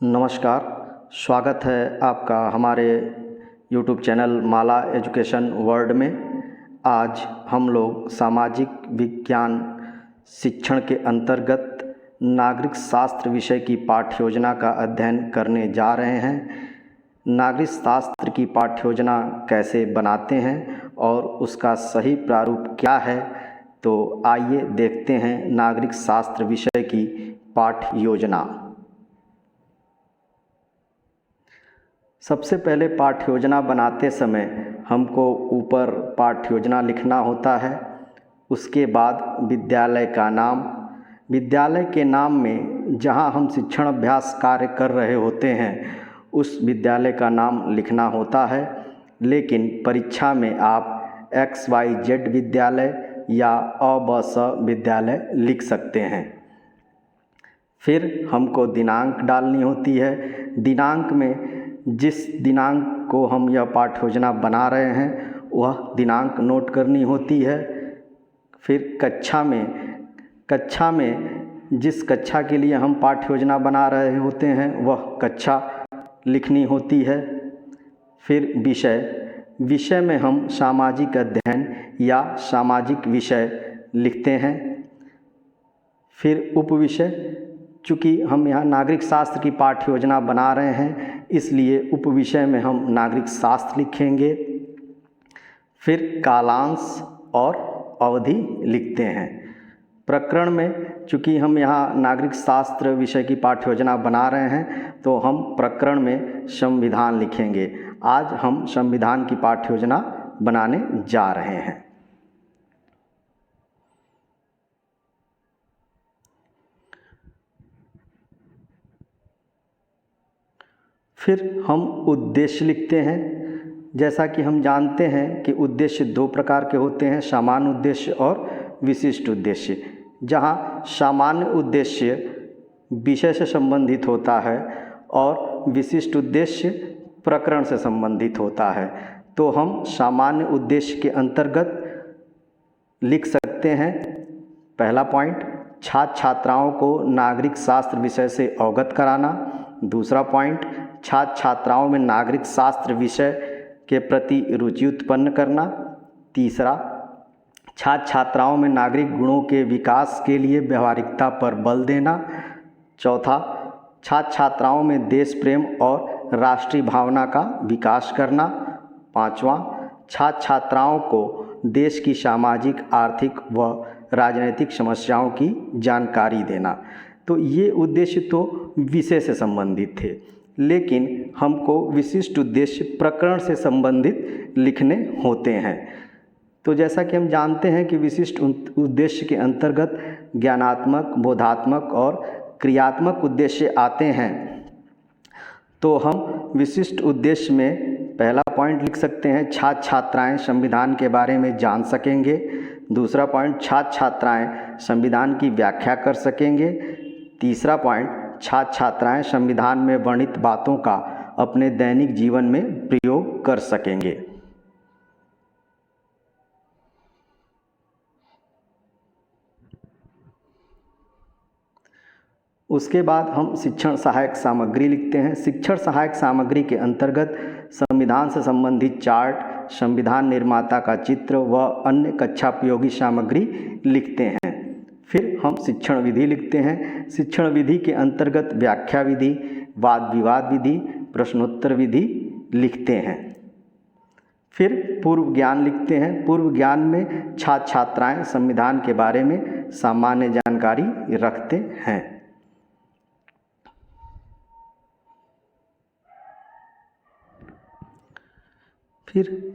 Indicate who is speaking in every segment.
Speaker 1: नमस्कार। स्वागत है आपका हमारे YouTube चैनल माला एजुकेशन वर्ल्ड में। आज हम लोग सामाजिक विज्ञान शिक्षण के अंतर्गत नागरिक शास्त्र विषय की पाठ्य योजना का अध्ययन करने जा रहे हैं। नागरिक शास्त्र की पाठ्य योजना कैसे बनाते हैं और उसका सही प्रारूप क्या है, तो आइए देखते हैं नागरिक शास्त्र विषय की पाठ्य योजना। सबसे पहले पाठ्य योजना बनाते समय हमको ऊपर पाठ्य योजना लिखना होता है। उसके बाद विद्यालय का नाम, विद्यालय के नाम में जहां हम शिक्षण अभ्यास कार्य कर रहे होते हैं उस विद्यालय का नाम लिखना होता है। लेकिन परीक्षा में आप XYZ विद्यालय या ABC विद्यालय लिख सकते हैं। फिर हमको दिनांक डालनी होती है। दिनांक में जिस दिनांक को हम यह पाठ्य योजना बना रहे हैं वह दिनांक नोट करनी होती है। फिर कक्षा में जिस कक्षा के लिए हम पाठ्य योजना बना रहे होते हैं वह कक्षा लिखनी होती है। फिर विषय में हम सामाजिक अध्ययन या सामाजिक विषय लिखते हैं। फिर उपविषय, चूँकि हम यहाँ नागरिक शास्त्र की पाठ्य योजना बना रहे हैं इसलिए उपविषय में हम नागरिक शास्त्र लिखेंगे। फिर कालांश और अवधि लिखते हैं। प्रकरण में चूँकि हम यहाँ नागरिक शास्त्र विषय की पाठ्य योजना बना रहे हैं तो हम प्रकरण में संविधान लिखेंगे। आज हम संविधान की पाठ्य योजना बनाने जा रहे हैं। फिर हम उद्देश्य लिखते हैं। जैसा कि हम जानते हैं कि उद्देश्य दो प्रकार के होते हैं, सामान्य उद्देश्य और विशिष्ट उद्देश्य। जहां सामान्य उद्देश्य विषय से संबंधित होता है और विशिष्ट उद्देश्य प्रकरण से संबंधित होता है। तो हम सामान्य उद्देश्य के अंतर्गत लिख सकते हैं। पहला पॉइंट, छात्र छात्राओं को नागरिक शास्त्र विषय से अवगत कराना। दूसरा पॉइंट, छात्र छात्राओं में नागरिक शास्त्र विषय के प्रति रुचि उत्पन्न करना। तीसरा, छात्र छात्राओं में नागरिक गुणों के विकास के लिए व्यवहारिकता पर बल देना। चौथा, छात्र छात्राओं में देश प्रेम और राष्ट्रीय भावना का विकास करना। पांचवा, छात्र छात्राओं को देश की सामाजिक, आर्थिक व राजनीतिक समस्याओं की जानकारी देना। तो ये उद्देश्य तो विषय से संबंधित थे, लेकिन हमको विशिष्ट उद्देश्य प्रकरण से संबंधित लिखने होते हैं। तो जैसा कि हम जानते हैं कि विशिष्ट उद्देश्य के अंतर्गत ज्ञानात्मक, बोधात्मक और क्रियात्मक उद्देश्य आते हैं। तो हम विशिष्ट उद्देश्य में पहला पॉइंट लिख सकते हैं, छात्र छात्राएं संविधान के बारे में जान सकेंगे। दूसरा पॉइंट, छात्र छात्राएं संविधान की व्याख्या कर सकेंगे। तीसरा पॉइंट, छात्र छात्राएं संविधान में वर्णित बातों का अपने दैनिक जीवन में प्रयोग कर सकेंगे। उसके बाद हम शिक्षण सहायक सामग्री लिखते हैं। शिक्षण सहायक सामग्री के अंतर्गत संविधान से संबंधित चार्ट, संविधान निर्माता का चित्र व अन्य कक्षापयोगी सामग्री लिखते हैं। फिर हम शिक्षण विधि लिखते हैं। शिक्षण विधि के अंतर्गत व्याख्या विधि, वाद विवाद विधि, प्रश्नोत्तर विधि लिखते हैं। फिर पूर्व ज्ञान लिखते हैं। पूर्व ज्ञान में छात्र छात्राएं संविधान के बारे में सामान्य जानकारी रखते हैं।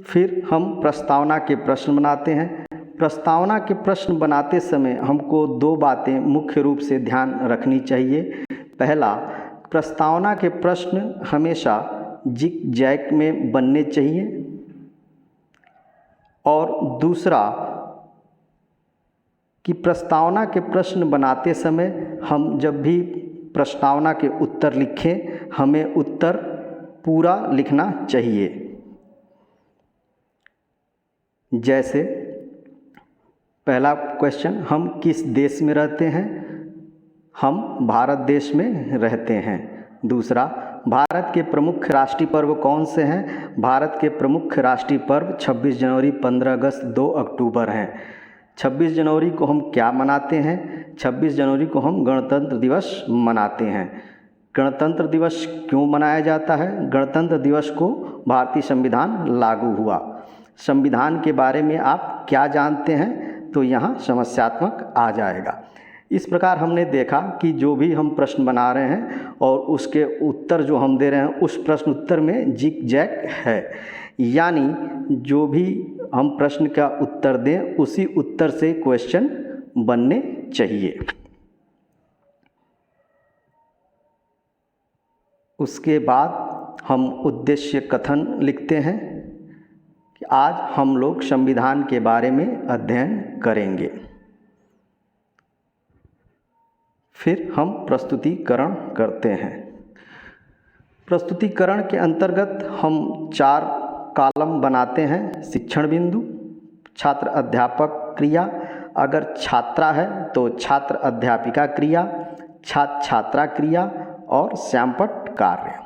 Speaker 1: फिर हम प्रस्तावना के प्रश्न बनाते हैं। प्रस्तावना के प्रश्न बनाते समय हमको दो बातें मुख्य रूप से ध्यान रखनी चाहिए। पहला, प्रस्तावना के प्रश्न हमेशा जिग जैग में बनने चाहिए। और दूसरा कि प्रस्तावना के प्रश्न बनाते समय हम जब भी प्रस्तावना के उत्तर लिखें हमें उत्तर पूरा लिखना चाहिए। जैसे पहला क्वेश्चन, हम किस देश में रहते हैं? हम भारत देश में रहते हैं। दूसरा, भारत के प्रमुख राष्ट्रीय पर्व कौन से हैं? भारत के प्रमुख राष्ट्रीय पर्व 26 जनवरी, 15 अगस्त, 2 अक्टूबर हैं। 26 जनवरी को हम क्या मनाते हैं? 26 जनवरी को हम गणतंत्र दिवस मनाते हैं। गणतंत्र दिवस क्यों मनाया जाता है? गणतंत्र दिवस को भारतीय संविधान लागू हुआ। संविधान के बारे में आप क्या जानते हैं? तो यहाँ समस्यात्मक आ जाएगा। इस प्रकार हमने देखा कि जो भी हम प्रश्न बना रहे हैं और उसके उत्तर जो हम दे रहे हैं उस प्रश्न उत्तर में जिग जैग है, यानी जो भी हम प्रश्न का उत्तर दें उसी उत्तर से क्वेश्चन बनने चाहिए। उसके बाद हम उद्देश्य कथन लिखते हैं कि आज हम लोग संविधान के बारे में अध्ययन करेंगे। फिर हम प्रस्तुतिकरण करते हैं। प्रस्तुतिकरण के अंतर्गत हम 4 कॉलम बनाते हैं। शिक्षण बिंदु, छात्र अध्यापक क्रिया, अगर छात्रा है तो छात्र अध्यापिका क्रिया, छात्र छात्रा क्रिया और श्यामपट्ट कार्य।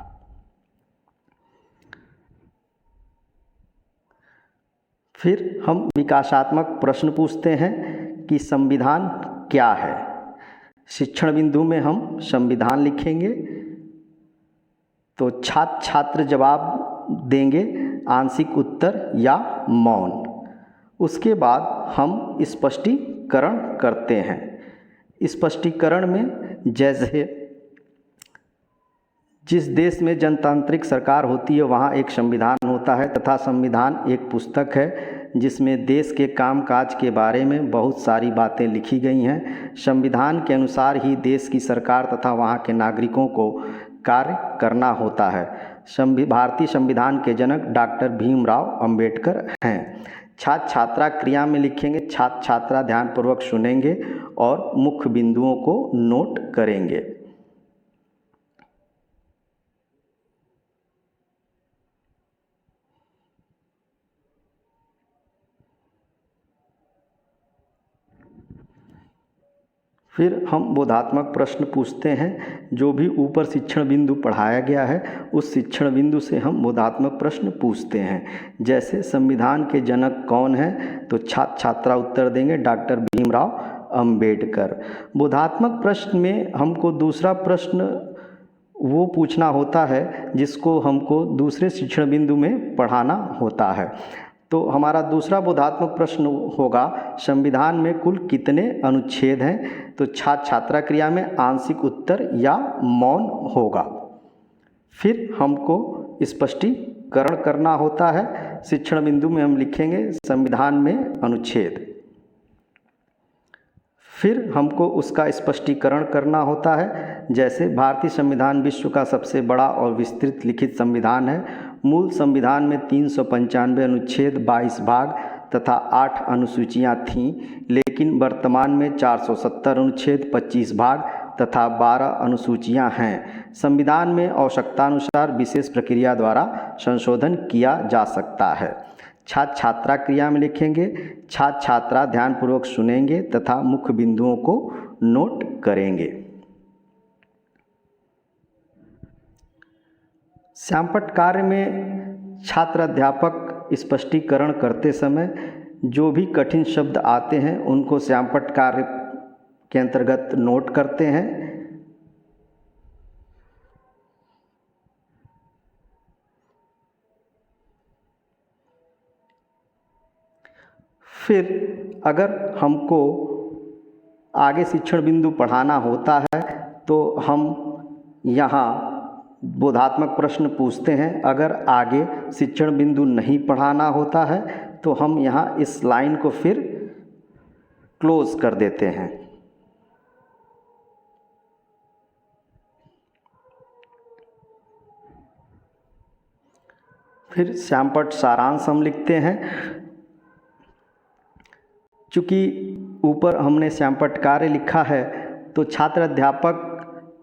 Speaker 1: फिर हम विकासात्मक प्रश्न पूछते हैं कि संविधान क्या है। शिक्षण बिंदु में हम संविधान लिखेंगे तो छात्र छात्र जवाब देंगे आंशिक उत्तर या मौन। उसके बाद हम स्पष्टीकरण करते हैं। स्पष्टीकरण में जैसे जिस देश में जनतांत्रिक सरकार होती है वहाँ एक संविधान होता है तथा संविधान एक पुस्तक है जिसमें देश के कामकाज के बारे में बहुत सारी बातें लिखी गई हैं। संविधान के अनुसार ही देश की सरकार तथा वहाँ के नागरिकों को कार्य करना होता है। भारतीय संविधान के जनक डॉक्टर भीमराव अंबेडकर हैं। छात्र छात्रा क्रिया में लिखेंगे छात्र छात्रा ध्यानपूर्वक सुनेंगे और मुख्य बिंदुओं को नोट करेंगे। फिर हम बोधात्मक प्रश्न पूछते हैं। जो भी ऊपर शिक्षण बिंदु पढ़ाया गया है उस शिक्षण बिंदु से हम बोधात्मक प्रश्न पूछते हैं। जैसे संविधान के जनक कौन हैं? तो छात्र छात्रा उत्तर देंगे डॉक्टर भीमराव अंबेडकर। बोधात्मक प्रश्न में हमको दूसरा प्रश्न वो पूछना होता है जिसको हमको दूसरे शिक्षण बिंदु में पढ़ाना होता है। तो हमारा दूसरा बोधात्मक प्रश्न होगा संविधान में कुल कितने अनुच्छेद हैं? तो छात्र छात्रा क्रिया में आंशिक उत्तर या मौन होगा। फिर हमको स्पष्टीकरण करना होता है। शिक्षण बिंदु में हम लिखेंगे संविधान में अनुच्छेद। फिर हमको उसका स्पष्टीकरण करना होता है। जैसे भारतीय संविधान विश्व का सबसे बड़ा और विस्तृत लिखित संविधान है। मूल संविधान में 395 अनुच्छेद, 22 भाग तथा 8 अनुसूचियां थीं, लेकिन वर्तमान में 470 अनुच्छेद, 25 भाग तथा 12 अनुसूचियां हैं। संविधान में आवश्यकतानुसार विशेष प्रक्रिया द्वारा संशोधन किया जा सकता है। छात्र छात्रा क्रिया में लिखेंगे छात्र छात्रा ध्यानपूर्वक सुनेंगे तथा मुख्य बिंदुओं को नोट करेंगे। श्यामपट्ट कार्य में छात्र अध्यापक स्पष्टीकरण करते समय जो भी कठिन शब्द आते हैं उनको श्यामपट्ट कार्य के अंतर्गत नोट करते हैं। फिर अगर हमको आगे शिक्षण बिंदु पढ़ाना होता है तो हम यहाँ बोधात्मक प्रश्न पूछते हैं। अगर आगे शिक्षण बिंदु नहीं पढ़ाना होता है तो हम यहाँ इस लाइन को फिर क्लोज कर देते हैं। फिर श्यामपट्ट सारांश हम लिखते हैं। चूँकि ऊपर हमने श्यामपट्ट कार्य लिखा है तो छात्र अध्यापक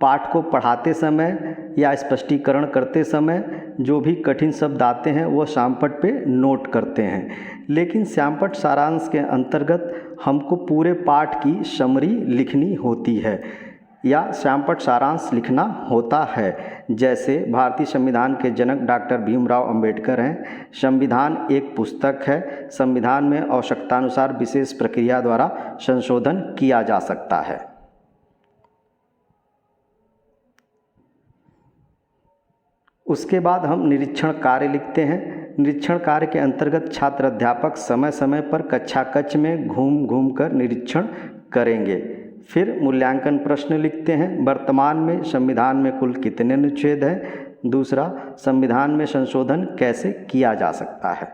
Speaker 1: पाठ को पढ़ाते समय या स्पष्टीकरण करते समय जो भी कठिन शब्द आते हैं वो श्यामपट्ट पे नोट करते हैं। लेकिन श्यामपट्ट सारांश के अंतर्गत हमको पूरे पाठ की समरी लिखनी होती है। या श्यामपट्ट सारांश लिखना होता है। जैसे भारतीय संविधान के जनक डॉक्टर भीमराव अंबेडकर हैं। संविधान एक पुस्तक है। संविधान में आवश्यकतानुसार विशेष प्रक्रिया द्वारा संशोधन किया जा सकता है। उसके बाद हम निरीक्षण कार्य लिखते हैं। निरीक्षण कार्य के अंतर्गत छात्र अध्यापक समय समय पर कक्षा कक्ष में घूम घूम कर निरीक्षण करेंगे। फिर मूल्यांकन प्रश्न लिखते हैं। वर्तमान में संविधान में कुल कितने अनुच्छेद हैं। दूसरा, संविधान में संशोधन कैसे किया जा सकता है।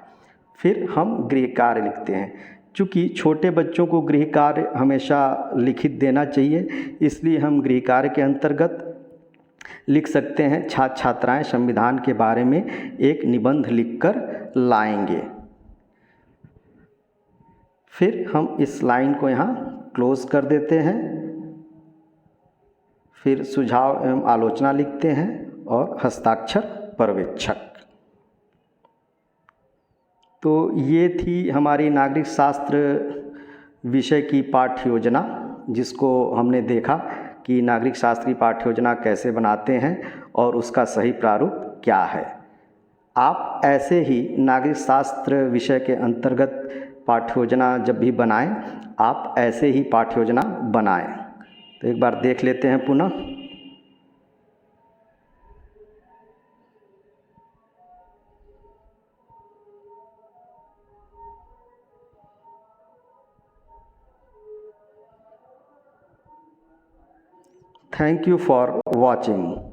Speaker 1: फिर हम गृह कार्य लिखते हैं। चूँकि छोटे बच्चों को गृह कार्य हमेशा लिखित देना चाहिए, इसलिए हम गृह कार्य के अंतर्गत लिख सकते हैं छात्र छात्राएं संविधान के बारे में एक निबंध लिखकर लाएंगे। फिर हम इस लाइन को यहाँ क्लोज कर देते हैं। फिर सुझाव एवं आलोचना लिखते हैं और हस्ताक्षर पर्यवेक्षक। तो ये थी हमारी नागरिक शास्त्र विषय की पाठ्य योजना, जिसको हमने देखा कि नागरिक शास्त्र की पाठ्य योजना कैसे बनाते हैं और उसका सही प्रारूप क्या है। आप ऐसे ही नागरिक शास्त्र विषय के अंतर्गत पाठ्य योजना जब भी बनाएं, आप ऐसे ही पाठ्य योजना बनाएं। तो एक बार देख लेते हैं पुनः। Thank you for watching.